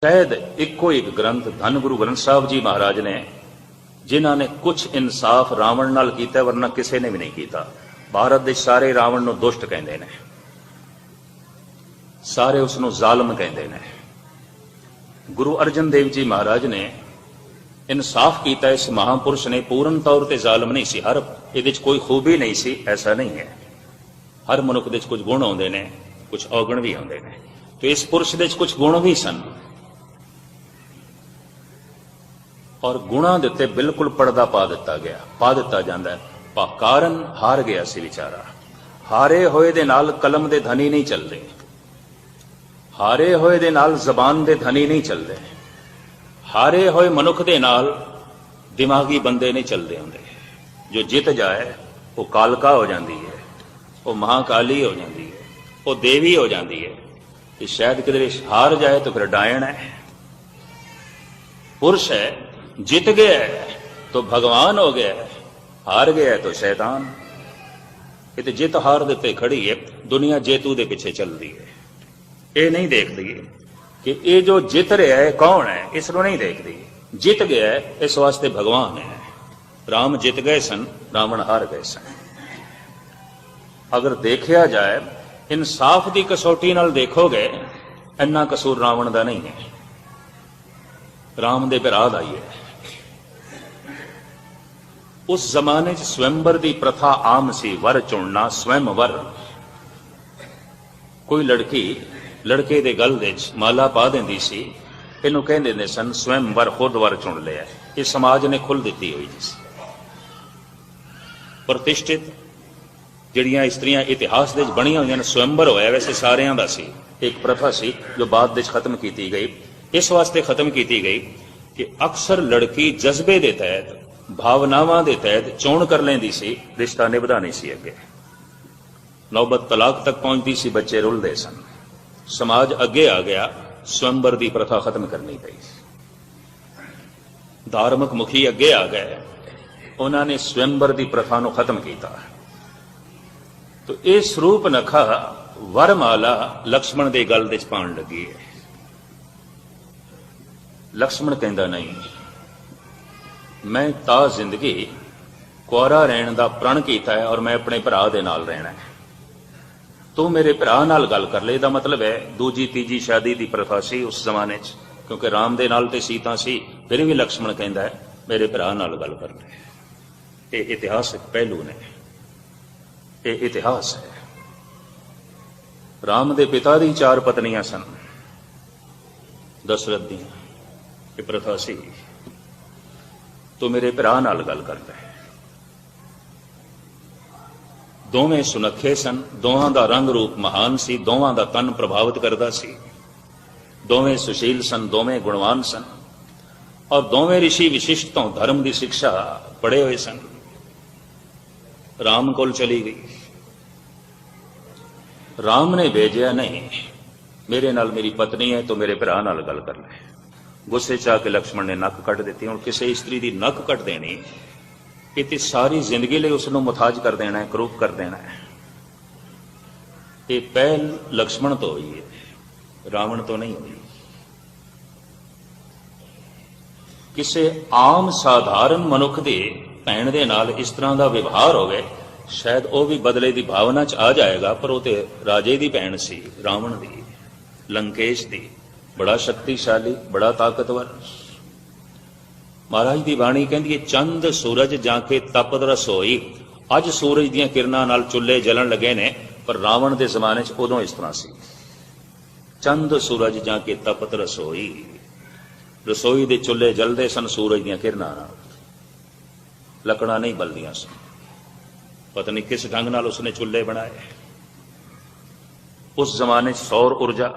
शायद इको एक ग्रंथ धन गुरु ग्रंथ साहब जी महाराज ने जिन्होंने कुछ इंसाफ रावण नाल कीता, वरना किसी ने भी नहीं किया। भारत के सारे रावण नूं दुष्ट कहते हैं, सारे उसनूं जालम कहते हैं। गुरु अर्जन देव जी महाराज ने इंसाफ किया। इस महापुरुष ने पूर्ण तौर पर जालम नहीं सी, हर ये कोई खूबी नहीं सी, ऐसा नहीं है। हर मनुख दे कुछ गुण आउंदे ने, कुछ अवगुण भी आउंदे ने। तो इस पुरुष दे कुछ गुण भी सन और गुणा दे उत्ते बिल्कुल पर्दा पा दिता जांदा है। कारण हार गया सी विचारा। हारे होए दे नाल कलम दे धनी नहीं चलते, हारे होए दे नाल जबान दे धनी नहीं चलते, हारे होए मनुख दे नाल दिमागी बंदे नहीं चलते होंदे। जो जित जाए वो कालका हो जाती है, वो महाकाली हो जाती है, वो देवी हो जाती है। कि शायद किधरे हार जाए तो फिर डायन है। पुरुष है, जित गया है तो भगवान हो गया है, हार गया है तो शैतान। ये तो जित हार देते खड़ी है, दुनिया जेतू दे पीछे चल रही है। ये नहीं देखती कि ये जो जित रहा है कौन है, इसको नहीं देखती। जित गया है इस वास्ते भगवान है। राम जित गए सन, रावण हार गए सन। अगर देखा जाए इंसाफ की कसौटी नाल देखोगे, इन्ना कसूर रावण का नहीं है, राम दे भरा दा ही है। उस जमाने च स्वयंवर की प्रथा आम सी, वर चुनना, स्वयंवर। कोई लड़की लड़के दे गल दे माला पा देंदी सी, इनू कहंदे सन स्वयंवर, खुद वर चुन लिया। ये समाज ने खुल दी हुई जिस प्रतिष्ठित जिहड़ियां स्त्रियां इतिहास दे बणियां हुई स्वयंवर होया। वैसे सारियां दा सी, एक प्रथा सी जो बाद दे खत्म की गई। इस वास्ते खत्म की गई कि अक्सर लड़की जज्बे के तहत, भावनावां के तहत चोण कर लेंदी सी, रिश्ता निभदा नहीं सी। अगे नौबत तलाक तक पहुंचती सी, बच्चे रुलदे सन। समाज अगे आ गया, स्वयंवर की प्रथा खत्म करनी पई। धार्मिक मुखी अगे आ गए, उन्होंने स्वयंवर की प्रथा को खत्म किया। तो यह स्वरूप नखा वरमाला लक्ष्मण के गल विच पाउण लगी है। लक्ष्मण कहता नहीं, मैं ता जिंदगी कुआरा रहने का प्रण किया है और मैं अपने भरा दे नाल रहना है। तू मेरे भरा नाल गल कर ले। दा मतलब है दूजी तीजी शादी की प्रथा सी उस जमाने च, क्योंकि राम दे नाल ते सीता सी। फिर भी लक्ष्मण कहता है मेरे भरा नाल गल कर ले। ये इतिहासक पहलू ने, ये इतिहास है। राम दे पिता दी 4 पत्नियां सन, दशरथ दी ये प्रथा सी। तो मेरे भरा नाल गल कर ले। दोवें सुनखे सन, दोवां दा रंग रूप महान सी, दोवां दा तन प्रभावित करदा सी। दोवें सुशील सन, दोवें गुणवान सन और दोवें ऋषि विशिष्ट तो धर्म की शिक्षा पढ़े हुए सन। राम कोल चली गई। राम ने भेजा नहीं, मेरे नाल मेरी पत्नी है तो मेरे भरा नाल गल कर ले। गुस्से च आके लक्ष्मण ने नक कट दी। हुण किसी स्त्री की नक कट देनी, ये सारी जिंदगी लिए उसनों मुथाज कर देना है, करूप कर देना है। ये पहल लक्ष्मण तो हुई है, रावण तो नहीं हुई। किसी आम साधारण मनुख के भैन दे नाल इस तरह का व्यवहार होवे, शायद वह भी बदले की भावना च आ जाएगा। पर वो तो राजे की भैन सी, रावण की, लंकेश की, बड़ा शक्तिशाली, बड़ा ताकतवर। महाराज की बाणी कहती है, चंद सूरज जाके तपद रसोई। अज सूरज दियां किरणां नाल चुल्हे जलन लगे ने, पर रावण के जमाने च उदों इस तरह सी। चंद सूरज जाके तपत रसोई, रसोई दे चुल्हे जलते सन सूरज दियां किरणां नाल, लकड़ां नहीं बलदियां सन। पता नहीं किस ढंग नाल उसने चुल्हे बनाए। उस जमाने सौर ऊर्जा,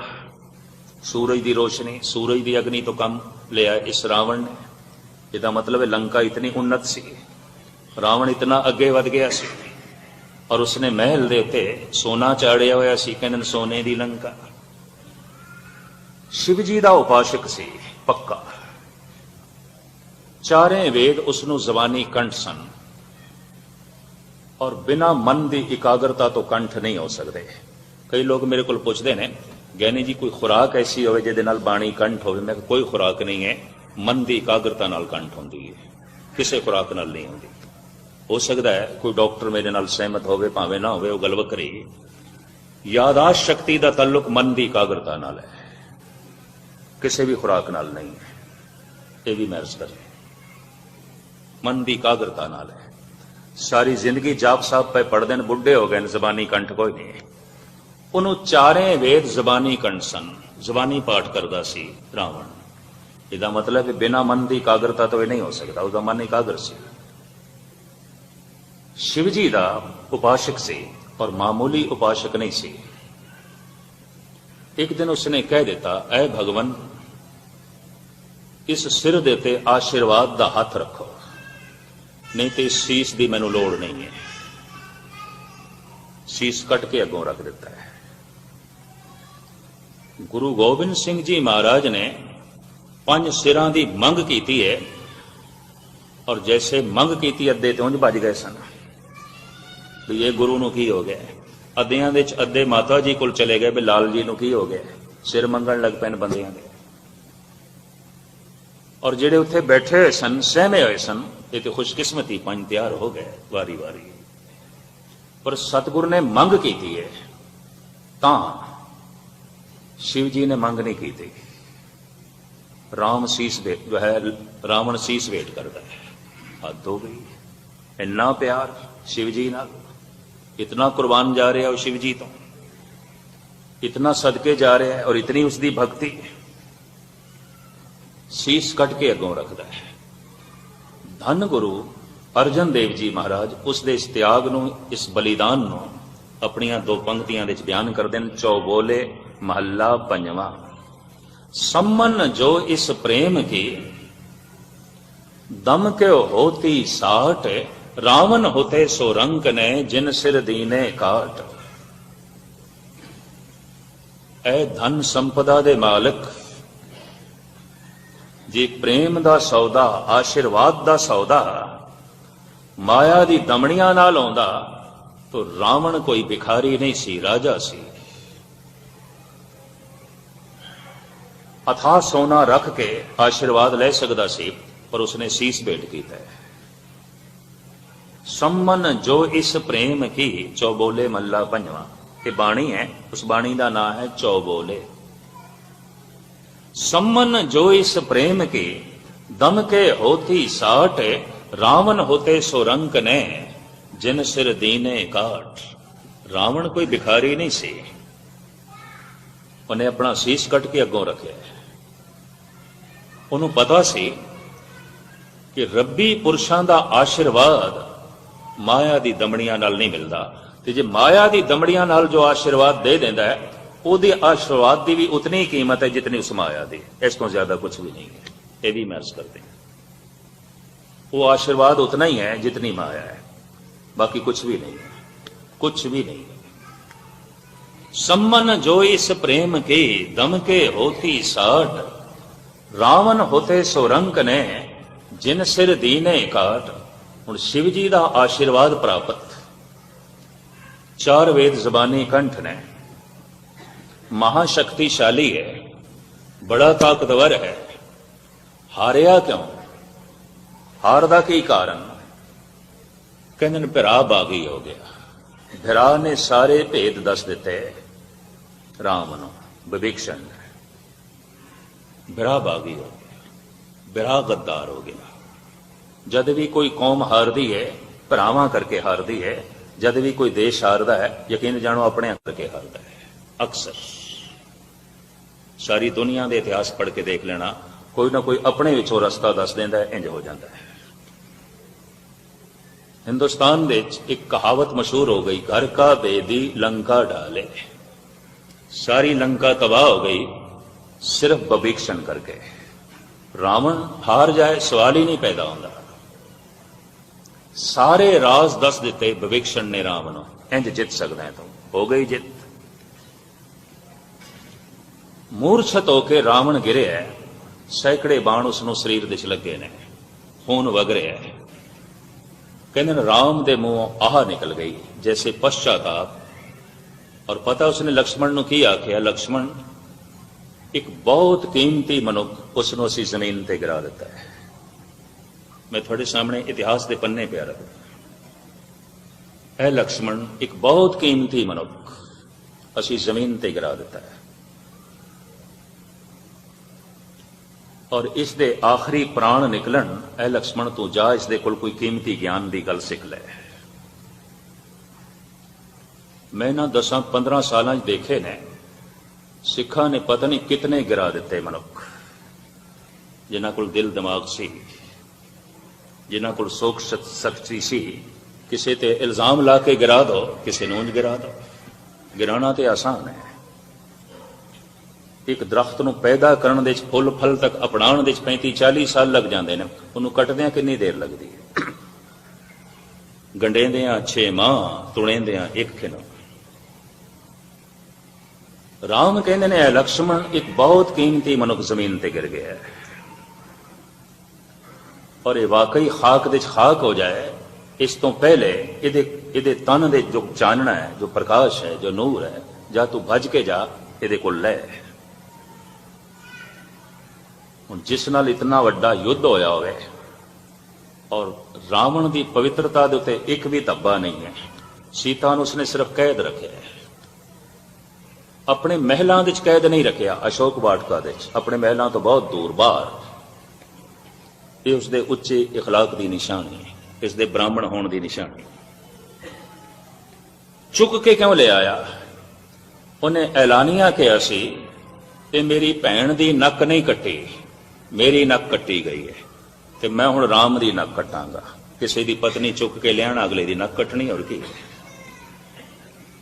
सूरज की रोशनी, सूरज की अग्नि तो कम लिया इस रावण ने। इसका मतलब है लंका इतनी उन्नत सी, रावण इतना अगे वध गया सी। और उसने महल दे उत्ते सोना चाड़िया होया सी, कहंदे सोने की लंका। शिव जी का उपासक सी पक्का। चारे वेद उसनों जबानी कंठ सन और बिना मन की इकाग्रता तो कंठ नहीं हो सकते। कई लोग मेरे को पूछते हैं ਗਿਆਨੀ ਜੀ ਕੋਈ ਖੁਰਾਕ ਐਸੀ ਹੋਵੇ ਜਿਹਦੇ ਨਾਲ ਬਾਣੀ ਕੰਠ ਹੋਵੇ? ਮੈਂ ਕਿਹਾ ਕੋਈ ਖੁਰਾਕ ਨਹੀਂ ਹੈ, ਮਨ ਦੀ ਇਕਾਗਰਤਾ ਨਾਲ ਕੰਠ ਹੁੰਦੀ ਹੈ, ਕਿਸੇ ਖੁਰਾਕ ਨਾਲ ਨਹੀਂ ਹੁੰਦੀ। ਹੋ ਸਕਦਾ ਹੈ ਕੋਈ ਡਾਕਟਰ ਮੇਰੇ ਨਾਲ ਸਹਿਮਤ ਹੋਵੇ, ਭਾਵੇਂ ਨਾ ਹੋਵੇ, ਉਹ ਗੱਲ ਵੱਖਰੀ। ਯਾਦਾਸ਼ਤ ਸ਼ਕਤੀ ਦਾ ਤਾਲੁਕ ਮਨ ਦੀ ਇਕਾਗਰਤਾ ਨਾਲ ਹੈ, ਕਿਸੇ ਵੀ ਖੁਰਾਕ ਨਾਲ ਨਹੀਂ ਹੈ। ਇਹ ਵੀ ਮਹਿਰਜ ਕਰੇ, ਮਨ ਦੀ ਇਕਾਗਰਤਾ ਨਾਲ ਹੈ। ਸਾਰੀ ਜ਼ਿੰਦਗੀ ਜਾਪ ਸਾਹਿਬ ਪੈ ਪੜ੍ਹਦੇ ਨੇ, ਬੁੱਢੇ ਹੋ ਗਏ ਨੇ, ਜ਼ਬਾਨੀ ਕੰਠ ਕੋਈ ਨਹੀਂ। ਉਹਨੂੰ ਚਾਰੇ ਵੇਦ ਜ਼ਬਾਨੀ ਕੰਠ ਸਨ, ਜ਼ਬਾਨੀ ਪਾਠ ਕਰਦਾ ਸੀ ਰਾਵਣ। ਇਹਦਾ ਮਤਲਬ ਹੈ ਬਿਨਾਂ ਮਨ ਦੀ ਇਕਾਗਰਤਾ ਤੋਂ ਇਹ ਨਹੀਂ ਹੋ ਸਕਦਾ, ਉਹਦਾ ਮਨ ਇਕਾਗਰ ਸੀ। शिव जी का उपासक से और मामूली उपासक नहीं सी। एक दिन उसने कह दिता, ऐ भगवन, इस सिर दे ते आशीर्वाद का हाथ रखो, नहीं तो इस शीश की मैनू लोड़ नहीं है। शीश कट के अगों रख दिता है। गुरु गोबिंद सिंह जी महाराज ने 5 सिरां की मंग की है, और जैसे मंग की अद्धे तो उंज भज गए सन भी ये गुरु नूं की हो गया। अद्धियां दे च अद्धे माता जी कोल चले गए भी लाल जी नूं की हो गया, सिर मंगण लग पैन बंदियां दे। और जेड़े उत्थे बैठे हुए सन, सहमे हुए सन, ये तो खुशकिस्मती 5 तैयार हो गए वारी वारी। पर सतगुरु ने मंग की है, तां शिव जी ने मंग नहीं की थी। राम शीस जो है, रावण शीस वेट करता है। हद हो गई, इन्ना प्यार शिव जी नाल, इतना कुर्बान जा रहा है शिव जी तो, इतना सदके जा रहा है, और इतनी उसकी भक्ति। शीस कट के अगों रखता है। धन गुरु अर्जन देव जी महाराज उसके इस त्याग नूं, इस बलिदान नूं अपनियां 2 पंक्तियां दे बयान करते हैं। चौबोले महला 5वां, सम्मन जो इस प्रेम की, दम के होती साठ, रावण होते सो रंक ने, जिन सिर दीने काट। ऐ धन संपदा दे मालिक, जी प्रेम दा सौदा, आशीर्वाद दा सौदा माया दी दमड़ियां नाल आउंदा, तो रावण कोई भिखारी नहीं सी, राजा सी। अथाह सोना रख के आशीर्वाद ले सकदा सी, पर उसने शीस भेंट कीता है। सम्मन जो इस प्रेम की, चौबोले मल्ला 5वां, ये बाणी है, उस बाणी का नाम है चौबोले। सम्मन जो इस प्रेम की, दम के होती साठ, रावण होते सो रंक ने, जिन सिर दीने काट। रावण कोई भिखारी नहीं सी, उन्हें अपना शीश कट के अगों रखे। उन्होंने पता सी कि रब्बी पुरुषों का आशीर्वाद माया दी दमड़ियां नाल नहीं मिलता। ते जे माया दी दमड़ियां नाल जो आशीर्वाद दे देंदा है, उहदे आशीर्वाद की भी उतनी ही कीमत है जितनी उस माया दी, इस तो ज्यादा कुछ भी नहीं है। ये भी महर्ज करते हैं, वो आशीर्वाद उतना ही है जितनी माया है, बाकी कुछ भी नहीं है, कुछ भी नहीं है। सम्मन जो इस प्रेम के, दम के होती साठ, रावण होते सो रंक ने, जिन सिर दीने काट। हुण शिव जी का आशीर्वाद प्राप्त, 4 वेद जबानी कंठ ने, महाशक्तिशाली है, बड़ा ताकतवर है। हारिया क्यों? हार दा की कारण? कहंदे भिरा बागी हो गया। भिरा ने सारे भेद दस दिते राम नूं, विभीषण। भिरा बागी हो गया, भिरा गद्दार हो गया। जद भी कोई कौम हारदी है, भरावां करके हारदी है। जद भी कोई देश हारदा है, यकीन जानो अपने करके हारदा है। अक्सर सारी दुनिया के इतिहास पढ़ के देख लेना, कोई ना कोई अपने विचों रस्ता दस देंदा है, इंज हो जाता है। हिंदुस्तान दे एक कहावत मशहूर हो गई, घर का बेदी लंका डाले। सारी लंका तबाह हो गई सिर्फ विभीषण करके। रावण हार जाए सवाल ही नहीं पैदा होता। सारे राज दस दिते विभीषण ने रावण, इंज जित सकदा है, तो हो गई जित। मूर्छत होके रावण गिरे है, सैकड़े बाण उसनों शरीर दे लगे ने, खून वग रहा है। कहते राम दे मुंहों आह निकल गई जैसे पश्चाताप, और पता उसने लक्ष्मण नूं की आख्या, लक्ष्मण एक बहुत कीमती मनुख उसनों असीं जमीन ते गिरा दिता है। मैं थोड़े सामने इतिहास के पन्ने पे रखदा, ऐ लक्ष्मण एक बहुत कीमती मनुख असीं जमीन ते गिरा दिता है, और इस दे आखिरी प्राण निकलन, ऐ लक्ष्मण तू जा इस दे कोल कोई कीमती ज्ञान की गल सिख लै। मैं ना 10-15 साल देखे ने सिखा ने पता नहीं कितने गिरा दिते मनुख, जिन्हां कोल दिल दिमाग सी, जिन्हां कोल सोच शक्ति सी। किसी ते इल्जाम ला के गिरा दो, किसी नूं गिरा दो। गिराना तो आसान है। एक दरख्त नूं पैदा करने दे फुल फल तक अपनाने दे 35-40 साल लग जाते हैं, उन्होंने कटद्या कितनी देर लगती है। गंडेंदियां 6 माह, तुणेंदियां 1 खिन। राम कहते ने लक्ष्मण एक बहुत कीमती मनुख जमीन ते गिर गया है, और ये वाकई खाक दे खाक हो जाए इस तो पहले इहदे तन दे जो चानना है, जो प्रकाश है, जो नूर है, जा तू भज के जा इहदे कोल लै। हुण जिस नाल इतना वड्डा युद्ध होया होवे और रावण की पवित्रता दे उत्ते एक भी धब्बा नहीं है, सीता नूं उसने सिर्फ कैद रखे है, अपने महलों दे कैद नहीं रखिया, अशोक वाटिका दे अपने महलों तो बहुत दूर बाहर। ये उसके उच्चे इखलाक की निशानी, इसके ब्राह्मण होने की निशानी। चुक के क्यों ले आया? उन्हें ऐलानिया किया सी ते मेरी भैन की नक नहीं कट्टी, मेरी नक कट्टी गई है, तो मैं हुण राम की नक कटांगा। किसी की पत्नी चुक के लियाना, अगले की नक कटनी, और की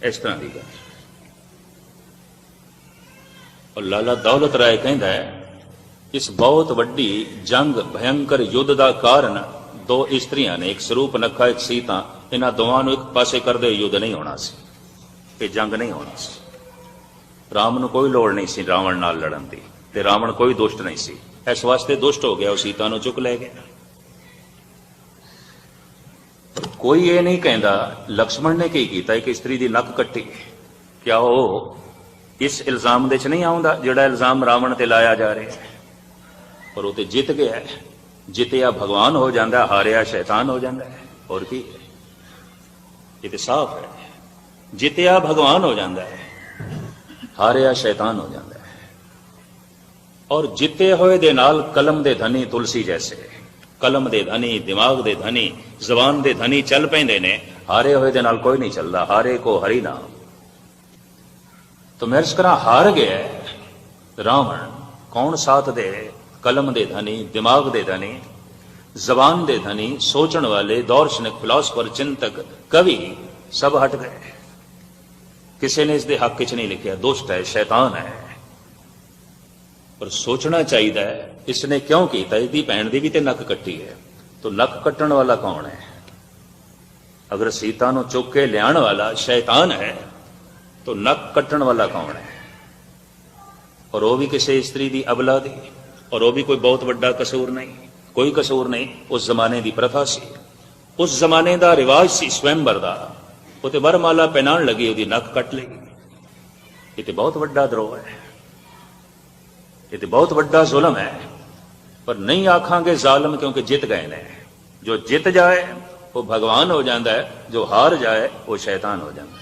इस तरह की गल। और लाला दौलत राय कहता है इस बहुत वड्डी जंग भयंकर युद्ध का कारण 2 इस्त्रियां ने, एक स्वरूप नखा एक सीता, इन्हां दोवां नूं एक पासे करदे युद्ध नहीं होना सी, ये जंग नहीं होना सी। राम नूं कोई लोड़ नहीं सी रावण नाल लड़न दी, ते रावण कोई दुष्ट नहीं सी, इस वास्ते दुष्ट हो गया, सीता नूं चुक ले गया। कोई ये नहीं कहता लक्ष्मण ने की कीता, एक स्त्री की नक कट्टी, क्या वो इस इल्जाम दे च नहीं आउंदा जिहड़ा इल्जाम रावण ते लाया जा रहा है? पर वो तो जित गया है, जितया भगवान हो जाता, हारिया शैतान हो जाता है, और की ये तो साफ है। जितया भगवान हो जाता है, हारिया शैतान हो जाता है। और जिते होए दे नाल कलम दे धनी तुलसी जैसे, कलम दे धनी, दिमाग दे धनी, जबान दे धनी चल पैंदे ने, हारे होए दे नाल कोई नहीं चलता। हारे को हरि नाम। तो मैं अर्ज करा, हार गया रावण, कौन साथ दे? कलम दे धनी, दिमाग दे धनी, जबान दे धनी, सोचण वाले, दार्शनिक, फिलोसफर, चिंतक, कवि सब हट गए। किसी ने इसके हक च नहीं लिखा दुष्ट है, शैतान है। पर सोचना चाहिए इसने क्यों किया? इसकी भैन की भी तो नक कट्टी है, तो नक कट्टण वाला कौन है? अगर सीता नूं चुक के लियाण वाला शैतान है, तो नक कट्टण वाला कौन है? और वो भी किसी स्त्री की अबला दी, और वो भी कोई बहुत बड़ा कसूर नहीं, कोई कसूर नहीं। उस जमाने की प्रथा सी, उस जमाने का रिवाज सी स्वयंवर का। वो तो वरमाला पहनाण लगी, उसकी नक कट लेगी। ये तो बहुत बड़ा द्रोह है, ये तो बहुत बड़ा जुल्म है। पर नहीं आखांगे जालिम, क्योंकि जित गए ने। जो जित जाए वो भगवान हो जाता है, जो हार जाए वो शैतान हो जाता है।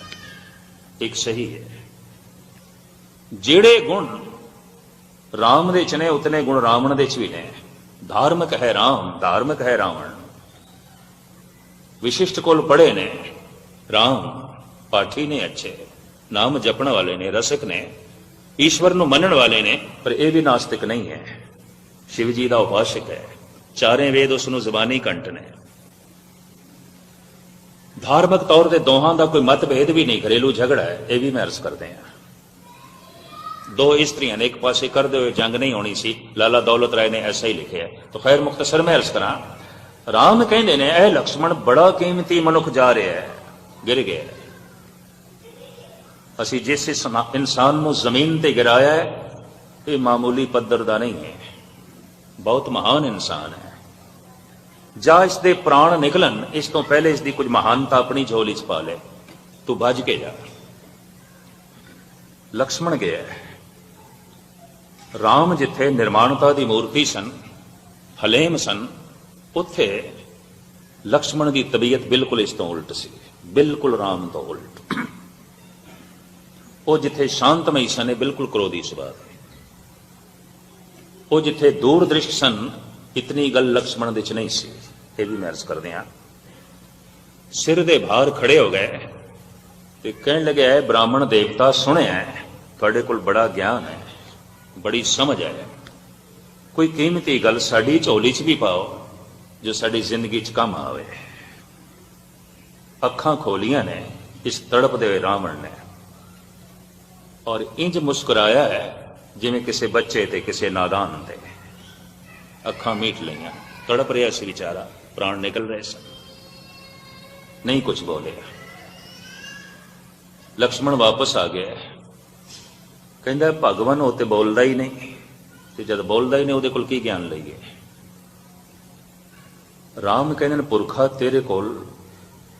एक सही है, जेड़े गुण राम दे च ने उतने गुण रावण दे च भी ने। धार्मिक है राम, धार्मिक है रावण। विशिष्ट कोल पढ़े ने राम, पाठी ने अच्छे, नाम जपण वाले ने, रसिक ने, ईश्वर नूं मनण वाले ने, पर यह भी नास्तिक नहीं है। शिव जी का उपासक है, चारे वेद उसनूं जबानी कंठ ने। धार्मिक तौर पर दोहां का कोई मतभेद भी नहीं, घरेलू झगड़ा है, यह भी मैं अर्ज करते हैं। 2 इस्त्रियां ने एक पासे करते हुए जंग नहीं होनी सी, लाला दौलत राय ने ऐसा ही लिखे है। तो खैर मुख्तसर मैं अर्ज करा, राम कहते ने ऐ लक्ष्मण बड़ा कीमती मनुख जा रहा है, गिर गया। असी जिस इंसान को जमीन ते गिराया है, ये मामूली पद्धर का नहीं है, बहुत महान इंसान है। जा इसके प्राण निकलन, इस तो पहले इसकी कुछ महानता अपनी झोली च पा ले, तू भज के जा। ਲਕਸ਼ਮਣ ਗਿਆ। ਰਾਮ ਜਿੱਥੇ ਨਿਰਮਾਣਤਾ ਦੀ ਮੂਰਤੀ ਸਨ, ਹਲੇਮ ਸਨ, ਉੱਥੇ ਲਕਸ਼ਮਣ ਦੀ ਤਬੀਅਤ ਬਿਲਕੁਲ ਇਸ ਤੋਂ ਉਲਟ ਸੀ, ਬਿਲਕੁਲ ਰਾਮ ਤੋਂ ਉਲਟ। ਉਹ ਜਿੱਥੇ ਸ਼ਾਂਤਮਈ ਸਨ, ਇਹ ਬਿਲਕੁਲ ਕ੍ਰੋਧੀ ਸੁਭਾਅ ਦੇ। ਉਹ ਜਿੱਥੇ ਦੂਰਦ੍ਰਿਸ਼ਟ ਸਨ, ਇਤਨੀ ਗੱਲ ਲਕਸ਼ਮਣ ਦੇ ਚ ਨਹੀਂ ਸੀ। ਇਹ ਵੀ ਮੈਂ ਅਰਜ਼ ਕਰਦੇ ਹਾਂ। ਸਿਰ ਦੇ ਭਾਰ ਖੜੇ ਹੋ ਗਏ ਤੇ ਕਹਿਣ ਲੱਗੇ, ਬ੍ਰਾਹਮਣ ਦੇਵਤਾ ਸੁਣਿਆ ਤੁਹਾਡੇ ਕੋਲ ਬੜਾ ਗਿਆਨ ਹੈ, ਬੜੀ ਸਮਝ ਹੈ, ਕੋਈ ਕੀਮਤੀ ਗੱਲ ਸਾਡੀ ਝੋਲੀ ਚ ਵੀ ਪਾਓ ਜੋ ਸਾਡੀ ਜ਼ਿੰਦਗੀ ਚ ਕੰਮ ਆਵੇ। ਅੱਖਾਂ ਖੋਲੀਆਂ ਨੇ ਇਸ ਤੜਪਦੇ ਹੋਏ ਰਾਵਣ ਨੇ, ਔਰ ਇੰਜ ਮੁਸਕਰਾਇਆ ਹੈ ਜਿਵੇਂ ਕਿਸੇ ਬੱਚੇ ਤੇ ਕਿਸੇ ਨਾਦਾਨ ਤੇ। ਅੱਖਾਂ ਮੀਟ ਲਈਆਂ, ਤੜਪ ਰਿਹਾ ਸੀ ਵਿਚਾਰਾ, ਪ੍ਰਾਣ ਨਿਕਲ ਰਹੇ ਸਨ, ਨਹੀਂ ਕੁਝ ਬੋਲਿਆ। ਲਕਸ਼ਮਣ ਵਾਪਸ ਆ ਗਿਆ, ਕਹਿੰਦਾ ਭਗਵਾਨ ਉਹ ਤੇ ਬੋਲਦਾ ਹੀ ਨਹੀਂ, ਤੇ ਜਦ ਬੋਲਦਾ ਹੀ ਨਹੀਂ ਉਹਦੇ ਕੋਲ ਕੀ ਗਿਆਨ ਲਈਏ। ਰਾਮ ਕਹਿੰਦੇ ਨੇ, ਪੁਰਖਾ ਤੇਰੇ ਕੋਲ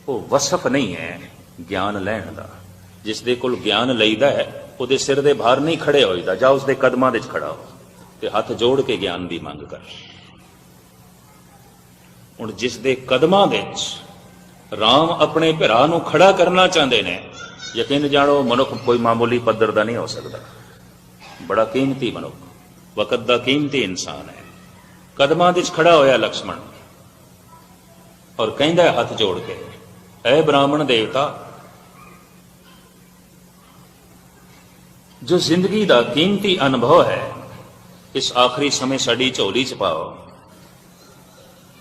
ਉਹ ਵਸਫ ਨਹੀਂ ਹੈ ਗਿਆਨ ਲੈਣ ਦਾ। ਜਿਸ ਦੇ ਕੋਲ ਗਿਆਨ ਲਈਦਾ ਹੈ ਉਹਦੇ ਸਿਰ ਦੇ ਭਾਰ ਨਹੀਂ ਖੜੇ ਹੋਈਦਾ। ਜਾ ਉਸਦੇ ਕਦਮਾਂ ਦੇ ਚ ਖੜਾ ਹੋ ਤੇ ਹੱਥ ਜੋੜ ਕੇ ਗਿਆਨ ਦੀ ਮੰਗ ਕਰ। ਹੁਣ ਜਿਸ ਦੇ ਕਦਮਾਂ ਦੇ ਚ ਰਾਮ ਆਪਣੇ ਭਰਾ ਨੂੰ ਖੜਾ ਕਰਨਾ ਚਾਹੁੰਦੇ ਨੇ, ਯਕੀਨ ਜਾਣੋ ਮਨੁੱਖ ਕੋਈ ਮਾਮੂਲੀ ਪੱਧਰ ਦਾ ਨਹੀਂ ਹੋ ਸਕਦਾ, ਬੜਾ ਕੀਮਤੀ ਮਨੁੱਖ, ਵਕਤ ਦਾ ਕੀਮਤੀ ਇਨਸਾਨ ਹੈ। ਕਦਮਾਂ ਦੇ ਚ ਖੜਾ ਹੋਇਆ ਲਕਸ਼ਮਣ, ਔਰ ਕਹਿੰਦਾ ਹੱਥ ਜੋੜ ਕੇ, ਐ ਬ੍ਰਾਹਮਣ ਦੇਵਤਾ, ਜੋ ਜ਼ਿੰਦਗੀ ਦਾ ਕੀਮਤੀ ਅਨੁਭਵ ਹੈ ਇਸ ਆਖਰੀ ਸਮੇਂ ਸਾਡੀ ਝੋਲੀ ਚ ਪਾਓ।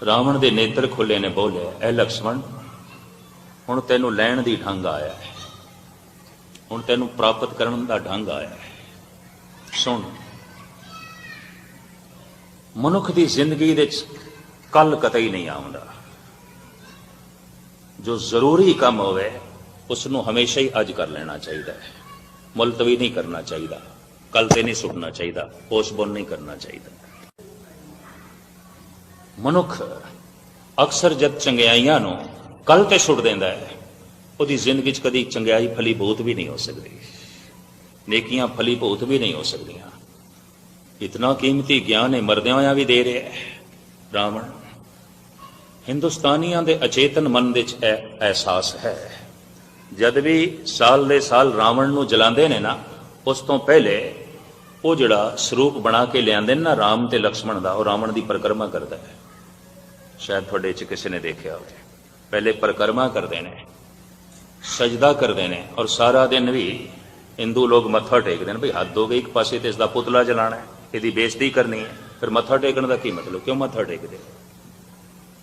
ਰਾਵਣ ਦੇ ਨੇਤਰ ਖੁੱਲੇ ਨੇ, ਬੋਲਿਆ, ਐ ਲਕਸ਼ਮਣ, ਹੁਣ ਤੈਨੂੰ ਲੈਣ ਦੀ ਢੰਗ ਆਇਆ ਹੈ, ਹੁਣ ਤੈਨੂੰ ਪ੍ਰਾਪਤ ਕਰਨ ਦਾ ਢੰਗ ਆਇਆ ਹੈ। ਸੁਣ, ਮਨੁੱਖ ਦੀ ਜ਼ਿੰਦਗੀ ਦੇ ਵਿੱਚ ਕੱਲ ਕਤਈ ਨਹੀਂ ਆਉਂਦਾ। ਜੋ ਜ਼ਰੂਰੀ ਕੰਮ ਹੋਵੇ ਉਸ ਨੂੰ ਹਮੇਸ਼ਾ ਹੀ ਅੱਜ ਕਰ ਲੈਣਾ ਚਾਹੀਦਾ ਹੈ, ਮੁਲਤਵੀ ਨਹੀਂ ਕਰਨਾ ਚਾਹੀਦਾ, ਕੱਲ ਤੇ ਨਹੀਂ ਸੁੱਟਣਾ ਚਾਹੀਦਾ, ਪੋਸਟਪੋਨ ਨਹੀਂ ਕਰਨਾ ਚਾਹੀਦਾ। ਮਨੁੱਖ ਅਕਸਰ ਜਦ ਚੰਗਿਆਈਆਂ ਨੂੰ ਕੱਲ ਤੇ ਸੁੱਟ ਦਿੰਦਾ ਹੈ, ਉਹਦੀ ਜ਼ਿੰਦਗੀ 'ਚ ਕਦੀ ਚੰਗਿਆਈ ਫਲੀਭੂਤ ਵੀ ਨਹੀਂ ਹੋ ਸਕਦੀ, ਨੇਕੀਆਂ ਫਲੀਭੂਤ ਵੀ ਨਹੀਂ ਹੋ ਸਕਦੀਆਂ। ਇਤਨਾ ਕੀਮਤੀ ਗਿਆਨ ਹੈ ਮਰਦਿਆਂ ਹੋਇਆਂ ਵੀ ਦੇ ਰਿਹਾ ਹੈ ਰਾਵਣ। ਹਿੰਦੁਸਤਾਨੀਆਂ ਦੇ ਅਚੇਤਨ ਮਨ ਦੇ 'ਚ ਅਹਿਸਾਸ ਹੈ, ਜਦ ਵੀ ਸਾਲ ਦੇ ਸਾਲ ਰਾਵਣ ਨੂੰ ਜਲਾਉਂਦੇ ਨੇ ਨਾ, ਉਸ ਤੋਂ ਪਹਿਲੇ ਉਹ ਜਿਹੜਾ ਸਰੂਪ ਬਣਾ ਕੇ ਲਿਆਂਦੇ ਨੇ ਨਾ ਰਾਮ ਤੇ ਲਕਸ਼ਮਣ ਦਾ, ਉਹ ਰਾਵਣ ਦੀ ਪਰਿਕਰਮਾ ਕਰਦਾ ਹੈ। ਸ਼ਾਇਦ ਤੁਹਾਡੇ 'ਚ ਕਿਸੇ ਨੇ ਦੇਖਿਆ ਹੋਵੇ, ਪਹਿਲੇ ਪਰਿਕਰਮਾ ਕਰਦੇ ਨੇ, ਸਜਦਾ ਕਰਦੇ ਨੇ, ਔਰ ਸਾਰਾ ਦਿਨ ਵੀ ਹਿੰਦੂ ਲੋਕ ਮੱਥਾ ਟੇਕਦੇ ਨੇ। ਭਈ ਹੱਦ ਹੋ ਗਈ, ਇੱਕ ਪਾਸੇ ਤੇ ਇਸ ਦਾ ਪੁਤਲਾ ਜਲਾਣਾ ਹੈ, ਇਹਦੀ ਬੇਇੱਜ਼ਤੀ ਕਰਨੀ ਹੈ, ਫਿਰ ਮੱਥਾ ਟੇਕਣ ਦਾ ਕੀ ਮਤਲਬ? ਕਿਉਂ ਮੱਥਾ ਟੇਕਦੇ ਹੋ?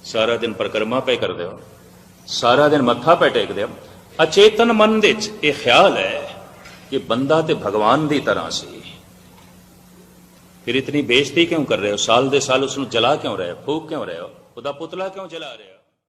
ਸਾਰਾ ਦਿਨ ਪਰਿਕਰਮਾ ਪੈ ਕਰਦੇ ਹੋ, ਸਾਰਾ ਦਿਨ ਮੱਥਾ ਪੈ ਟੇਕਦੇ ਹੋ। ਅਚੇਤਨ ਮਨ ਦੇ ਵਿੱਚ ਇਹ ਖਿਆਲ ਹੈ ਕਿ ਬੰਦਾ ਤੇ ਭਗਵਾਨ ਦੀ ਤਰ੍ਹਾਂ ਸੀ, ਫਿਰ ਇਤਨੀ ਬੇਇੱਜ਼ਤੀ ਕਿਉਂ ਕਰ ਰਹੇ ਹੋ? ਸਾਲ ਦੇ ਸਾਲ ਉਸ ਨੂੰ ਜਲਾ ਕਿਉਂ ਰਹੇ ਹੋ, ਫੂਕ ਕਿਉਂ ਰਹੇ ਹੋ, ਉਹਦਾ ਪੁਤਲਾ ਕਿਉਂ ਜਲਾ ਰਹੇ ਹੋ?